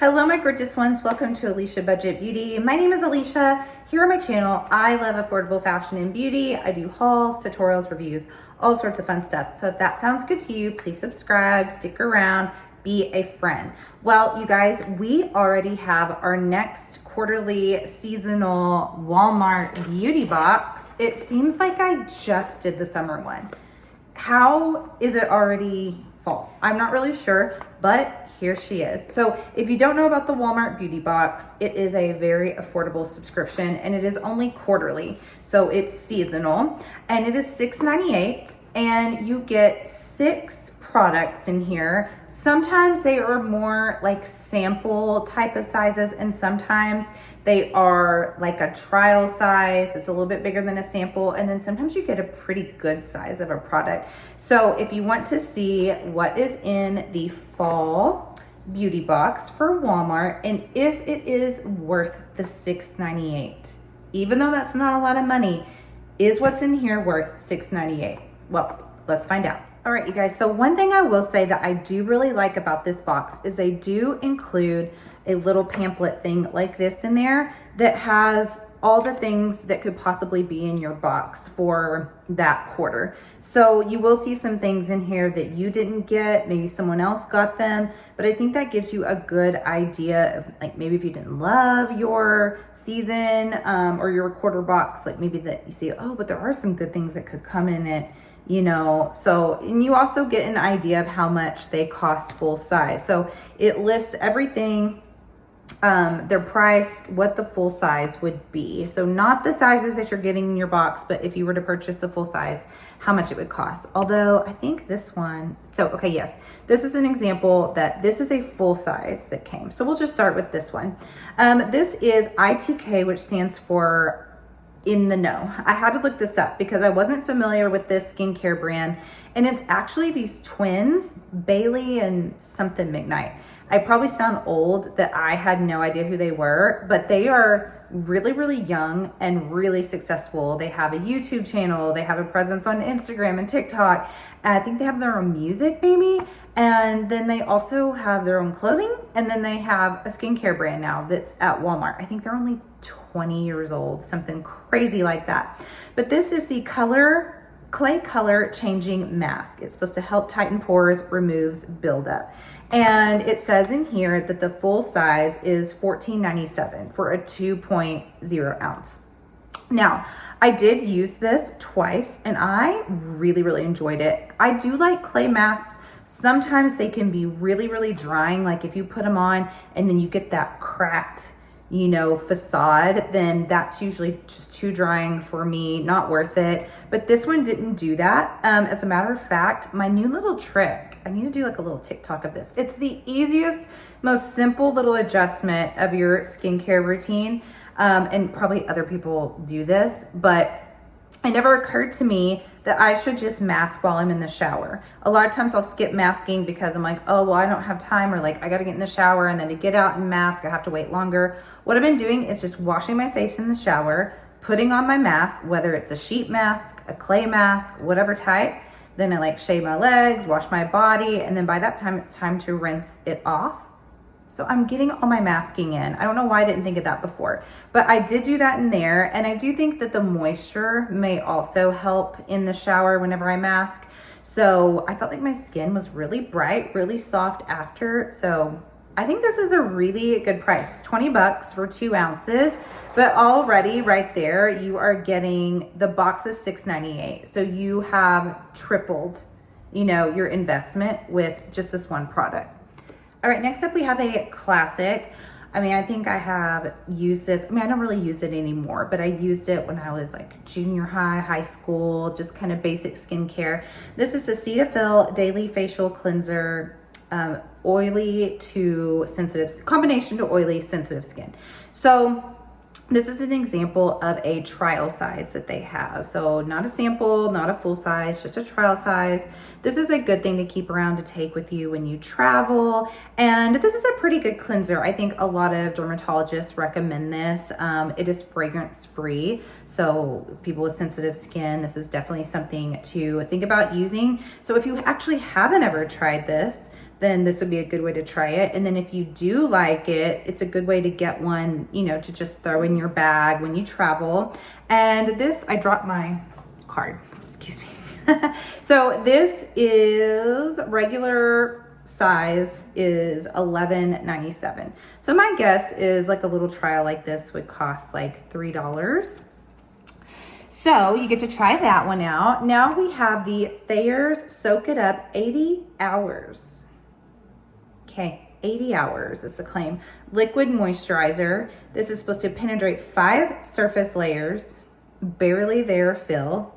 Hello my gorgeous ones, welcome to Alicia Budget Beauty. My name is Alicia. Here on my channel, I love affordable fashion and beauty. I do hauls, tutorials, reviews, all sorts of fun stuff. So if that sounds good to you, please subscribe, stick around, be a friend. Well, you guys, we already have our next quarterly seasonal Walmart beauty box. It seems like I just did the summer one. How is it already fall? I'm not really sure, but here she is. So if you don't know about the Walmart beauty box, it is a very affordable subscription and it is only quarterly. So it's seasonal and it is $6.98 and you get 6 products in here. Sometimes they are more like sample type of sizes and sometimes they are like a trial size. It's a little bit bigger than a sample. And then sometimes you get a pretty good size of a product. So if you want to see what is in the fall beauty box for Walmart and if it is worth the $6.98, even though that's not a lot of money, is what's in here worth $6.98? Well, let's find out. All right, you guys, so one thing I will say that I do really like about this box is they do include a little pamphlet thing like this in there that has all the things that could possibly be in your box for that quarter. So you will see some things in here that you didn't get, maybe someone else got them, but I think that gives you a good idea of like maybe if you didn't love your season or your quarter box, like maybe that you see, oh, but there are some good things that could come in it, you know. So, and you also get an idea of how much they cost full size. So it lists everything, their price, what the full size would be. So not the sizes that you're getting in your box, but if you were to purchase the full size, how much it would cost. Although I think this one, so, okay, yes, this is an example that this is a full size that came. So we'll just start with this one. This is ITK, which stands for in the know. I had to look this up because I wasn't familiar with this skincare brand. And it's actually these twins, Bailey and something McKnight. I probably sound old that I had no idea who they were, but they are really, really young and really successful. They have a YouTube channel. They have a presence on Instagram and TikTok. And I think they have their own music maybe. And then they also have their own clothing. And then they have a skincare brand now that's at Walmart. I think they're only 20 years old, something crazy like that. But this is the clay color changing mask. It's supposed to help tighten pores, removes buildup. And it says in here that the full size is $14.97 for a 2.0 ounce. Now, I did use this twice and I really, really enjoyed it. I do like clay masks. Sometimes they can be really, really drying. Like if you put them on and then you get that cracked, you know, facade, then that's usually just too drying for me, not worth it. But this one didn't do that. As a matter of fact, my new little trick, I need to do like a little TikTok of this. It's the easiest, most simple little adjustment of your skincare routine. And probably other people do this, but it never occurred to me that I should just mask while I'm in the shower. A lot of times I'll skip masking because I'm like, oh, well, I don't have time, or like I gotta get in the shower and then to get out and mask, I have to wait longer. What I've been doing is just washing my face in the shower, putting on my mask, whether it's a sheet mask, a clay mask, whatever type. Then I like shave my legs, wash my body, and then by that time it's time to rinse it off. So I'm getting all my masking in. I don't know why I didn't think of that before, but I did do that in there. And I do think that the moisture may also help in the shower whenever I mask. So I felt like my skin was really bright, really soft after. So I think this is a really good price, 20 bucks for 2 ounces, but already right there, you are getting, the box is $6.98. So you have tripled, you know, your investment with just this one product. All right, next up we have a classic. I mean, I think I have used this. I mean, I don't really use it anymore, but I used it when I was like junior high, high school, just kind of basic skincare. This is the Cetaphil Daily Facial Cleanser, oily to sensitive, combination to oily, sensitive skin. So this is an example of a trial size that they have. So not a sample, not a full size, just a trial size. This is a good thing to keep around to take with you when you travel. And this is a pretty good cleanser. I think a lot of dermatologists recommend this. It is fragrance free. So people with sensitive skin, this is definitely something to think about using. So if you actually haven't ever tried this, then this would be a good way to try it. And then if you do like it, it's a good way to get one, you know, to just throw in your bag when you travel. And this, I dropped my card, excuse me. So this is regular size is $11.97. So my guess is like a little trial like this would cost like $3. So you get to try that one out. Now we have the Thayer's Soak It Up 80 hours. Okay, 80 hours is the claim. Liquid moisturizer. This is supposed to penetrate 5 surface layers, barely there fill.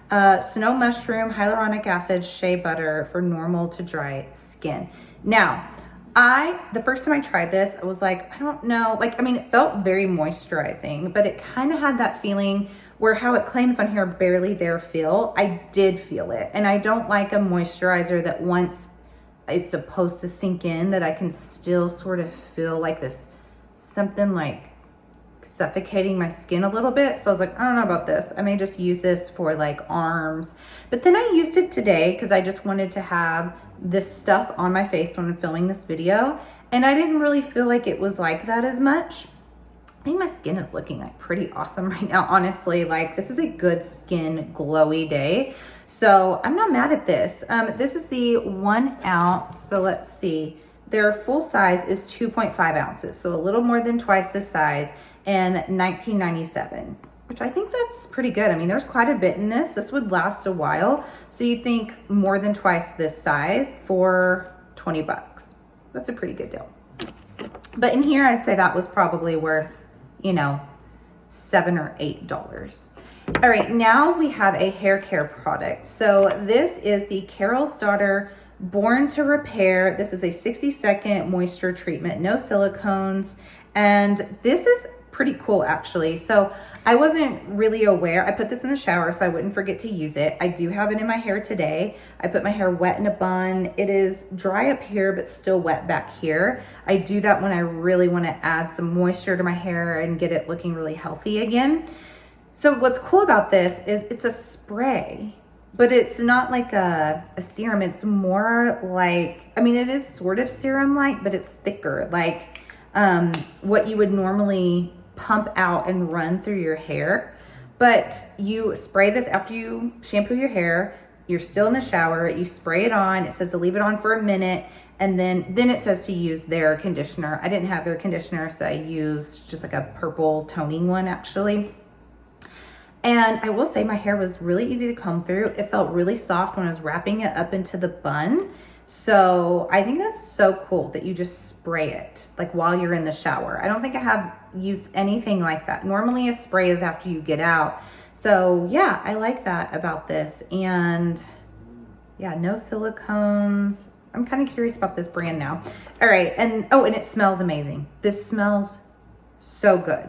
Snow mushroom, hyaluronic acid, shea butter for normal to dry skin. Now, the first time I tried this, I was like, I don't know, like, I mean, it felt very moisturizing, but it kind of had that feeling where how it claims on here, barely there feel. I did feel it. And I don't like a moisturizer that once it's supposed to sink in, that I can still sort of feel like this, something like suffocating my skin a little bit. So I was like, I don't know about this. I may just use this for like arms. But then I used it today because I just wanted to have this stuff on my face when I'm filming this video. And I didn't really feel like it was like that as much. I think my skin is looking like pretty awesome right now, honestly. Like, this is a good skin glowy day. So I'm not mad at this. This is the 1 ounce. So let's see. Their full size is 2.5 ounces. So a little more than twice the size, and $19.97, which I think that's pretty good. I mean, there's quite a bit in this. This would last a while. So you think more than twice this size for 20 bucks. That's a pretty good deal. But in here, I'd say that was probably worth, you know, $7 or $8. All right, now we have a hair care product. So this is the Carol's Daughter Born to Repair. This is a 60-second moisture treatment, no silicones. And this is pretty cool, actually. So I wasn't really aware. I put this in the shower so I wouldn't forget to use it. I do have it in my hair today. I put my hair wet in a bun. It is dry up here, but still wet back here. I do that when I really want to add some moisture to my hair and get it looking really healthy again. So what's cool about this is it's a spray, but it's not like a serum. It's more like, I mean, it is sort of serum-like, but it's thicker, like what you would normally pump out and run through your hair. But you spray this after you shampoo your hair. You're still in the shower. You spray it on. It says to leave it on for a minute. And then it says to use their conditioner. I didn't have their conditioner, so I used just like a purple toning one, actually. And I will say my hair was really easy to comb through. It felt really soft when I was wrapping it up into the bun. So I think that's so cool that you just spray it like while you're in the shower. I don't think I have used anything like that. Normally a spray is after you get out. So yeah, I like that about this. And yeah, no silicones. I'm kind of curious about this brand now. All right, and oh, and it smells amazing. This smells so good.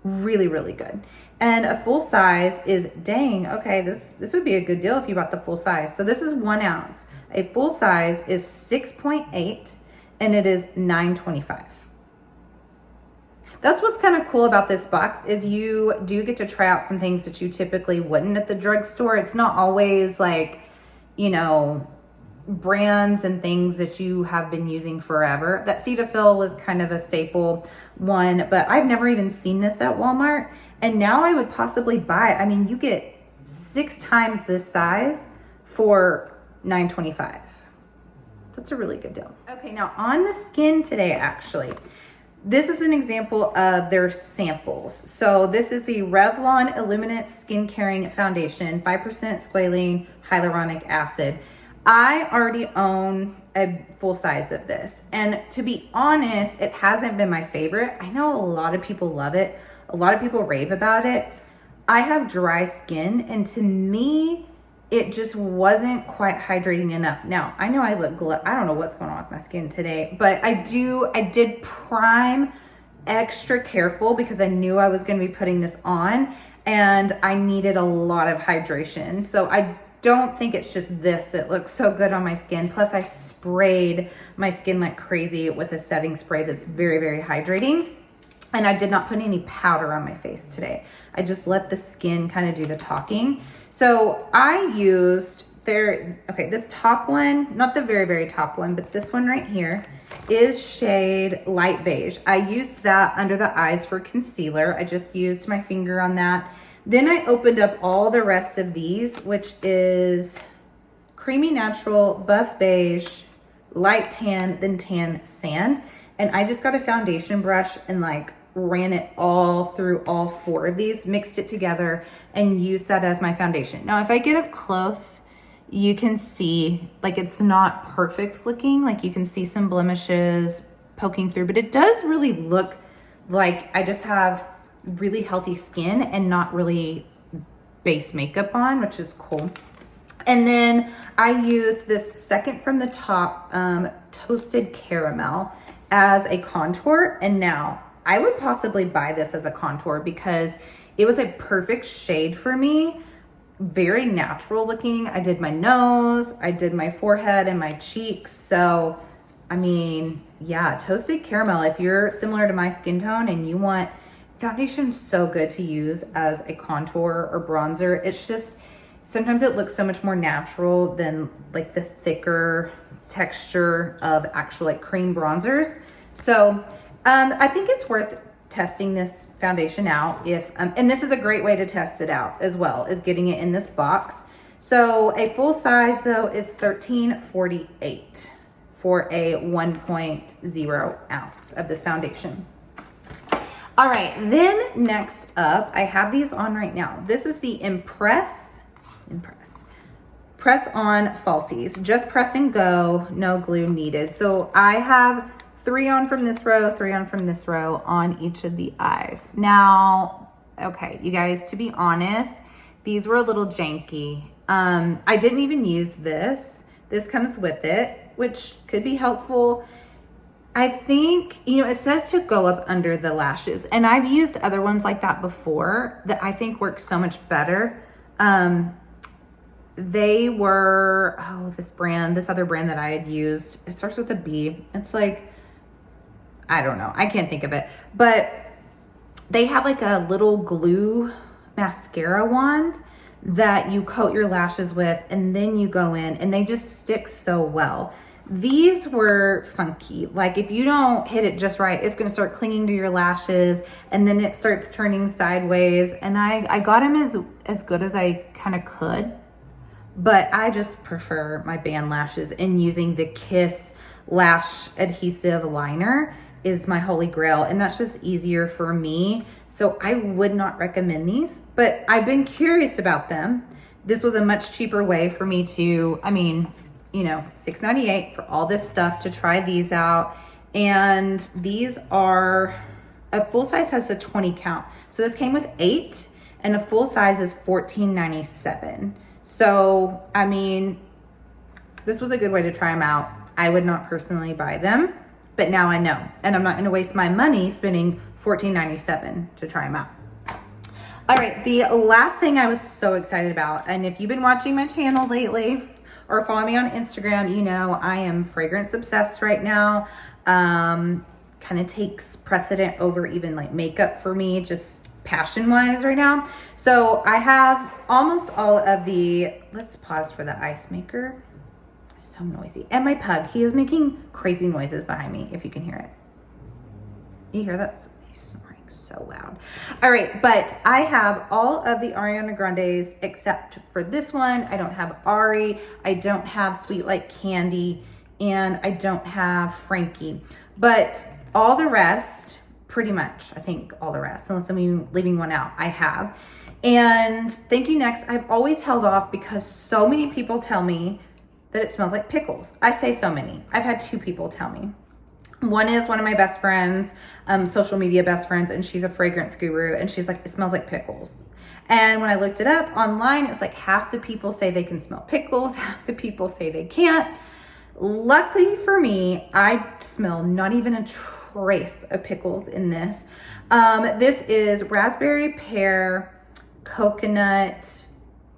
Really, really good. And a full size is, dang, okay, this would be a good deal if you bought the full size. So this is 1 ounce. A full size is 6.8 and it is $9.25. That's what's kind of cool about this box is you do get to try out some things that you typically wouldn't at the drugstore. It's not always like, you know, brands and things that you have been using forever. That Cetaphil was kind of a staple one, but I've never even seen this at Walmart. And now I would possibly buy it. I mean, you get 6 times this size for $9.25. That's a really good deal. Okay, now on the skin today, actually, this is an example of their samples. So this is the Revlon Illuminate Skin Caring Foundation, 5% squalene hyaluronic acid. I already own a full size of this. And to be honest, it hasn't been my favorite. I know a lot of people love it. A lot of people rave about it. I have dry skin, and to me, it just wasn't quite hydrating enough. Now, I know I look I don't know what's going on with my skin today, but I did prime extra careful because I knew I was going to be putting this on and I needed a lot of hydration. So I don't think it's just this that looks so good on my skin. Plus I sprayed my skin like crazy with a setting spray that's very, very hydrating. And I did not put any powder on my face today. I just let the skin kind of do the talking. So I used okay, this top one, not the very, very top one, but this one right here is shade light beige. I used that under the eyes for concealer. I just used my finger on that. Then I opened up all the rest of these, which is creamy natural, buff beige, light tan, then tan sand. And I just got a foundation brush and like ran it all through all 4 of these, mixed it together, and used that as my foundation. Now, if I get up close, you can see like it's not perfect looking. Like you can see some blemishes poking through, but it does really look like I just have really healthy skin and not really base makeup on, which is cool. And then I use this second from the top toasted caramel as a contour. And now I would possibly buy this as a contour because it was a perfect shade for me. Very natural looking. I did my nose, I did my forehead and my cheeks. So, I mean, yeah, toasted caramel. If you're similar to my skin tone and you want foundation, so good to use as a contour or bronzer. It's just, sometimes it looks so much more natural than like the thicker texture of actual like cream bronzers. So I think it's worth testing this foundation out if, and this is a great way to test it out as well, is getting it in this box. So a full size though is $13.48 for a 1.0 ounce of this foundation. All right, then next up, I have these on right now. This is the Press On Falsies. Just press and go, no glue needed. So I have 3 on from this row, 3 on from this row on each of the eyes. Now, okay, you guys, to be honest, these were a little janky. I didn't even use this. This comes with it, which could be helpful. I think, you know, it says to go up under the lashes, and I've used other ones like that before that I think work so much better. They were, this other brand that I had used, it starts with a B. It's like, I don't know, I can't think of it, but they have like a little glue mascara wand that you coat your lashes with, and then you go in and they just stick so well. These were funky. Like if you don't hit it just right, it's gonna start clinging to your lashes and then it starts turning sideways. And I got them as good as I kind of could, but I just prefer my band lashes, and using the Kiss Lash Adhesive Liner is my holy grail, and that's just easier for me. So I would not recommend these, but I've been curious about them. This was a much cheaper way for me to, I mean, you know, $6.98 for all this stuff to try these out. And these are, a full size has a 20 count. So this came with 8, and a full size is $14.97. So, I mean, this was a good way to try them out. I would not personally buy them, but now I know, and I'm not gonna waste my money spending $14.97 to try them out. All right, the last thing I was so excited about, and if you've been watching my channel lately or follow me on Instagram, you know I am fragrance obsessed right now. Kind of takes precedent over even like makeup for me, just passion wise right now. So I have almost all of the, let's pause for the ice maker. So noisy. And my pug, he is making crazy noises behind me, if you can hear it. You hear that? He's snoring so loud. All right, but I have all of the Ariana Grandes except for this one. I don't have Ari, I don't have Sweet Like Candy, and I don't have Frankie. But all the rest, pretty much, I think all the rest, unless I'm leaving one out, I have. And Thank You Next, I've always held off because so many people tell me that it smells like pickles. I say so many. I've had 2 people tell me. One is one of my best friends, social media best friends, and she's a fragrance guru, and she's like, it smells like pickles. And when I looked it up online, it was like half the people say they can smell pickles, half the people say they can't. Luckily for me, I smell not even a trace of pickles in this. This is raspberry, pear, coconut,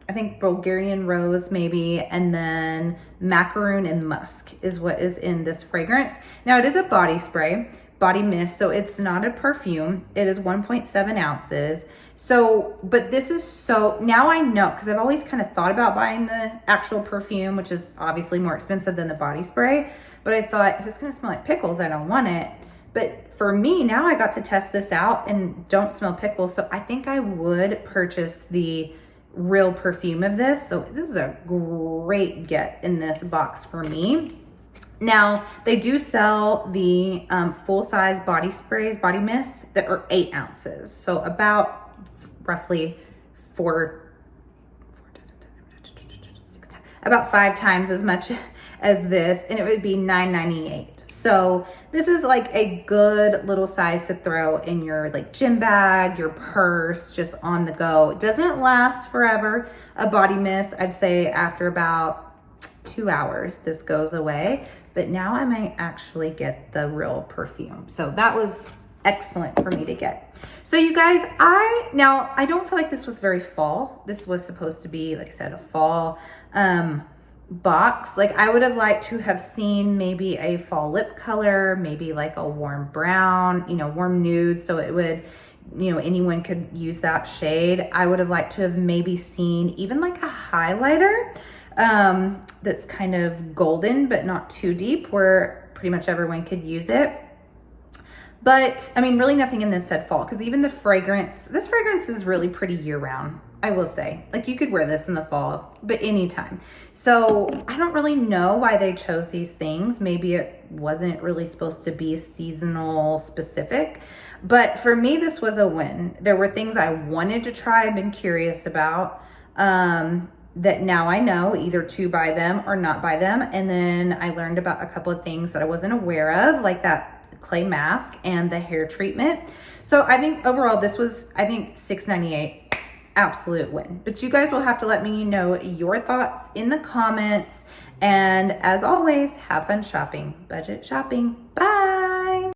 I think Bulgarian rose maybe, and then macaroon and musk is what is in this fragrance. Now it is a body spray, body mist. So it's not a perfume. It is 1.7 ounces. So, but this is so, now I know, because I've always kind of thought about buying the actual perfume, which is obviously more expensive than the body spray. But I thought, if it's going to smell like pickles, I don't want it. But for me, now I got to test this out and don't smell pickles. So I think I would purchase the real perfume of this. So this is a great get in this box for me. Now, they do sell the full-size body sprays, body mists that are 8 ounces. So about roughly about 5 times as much as this, and it would be $9.98. So this is like a good little size to throw in your like gym bag, your purse, just on the go. It doesn't last forever. A body mist, I'd say after about 2 hours, this goes away. But now I might actually get the real perfume. So that was excellent for me to get. So you guys, I don't feel like this was very fall. This was supposed to be, like I said, a fall box. Like I would have liked to have seen maybe a fall lip color, maybe like a warm brown, you know, warm nude. So it would, you know, anyone could use that shade. I would have liked to have maybe seen even like a highlighter that's kind of golden, but not too deep, where pretty much everyone could use it. But I mean, really nothing in this said fall, because even the fragrance, this fragrance is really pretty year round, I will say. Like you could wear this in the fall, but anytime. So I don't really know why they chose these things. Maybe it wasn't really supposed to be seasonal specific, but for me, this was a win. There were things I wanted to try, I've been curious about, that now I know either to buy them or not buy them. And then I learned about a couple of things that I wasn't aware of, like that clay mask and the hair treatment. So I think overall this was, I think $6.98, absolute win. But you guys will have to let me know your thoughts in the comments. And as always, have fun shopping. Budget shopping. Bye.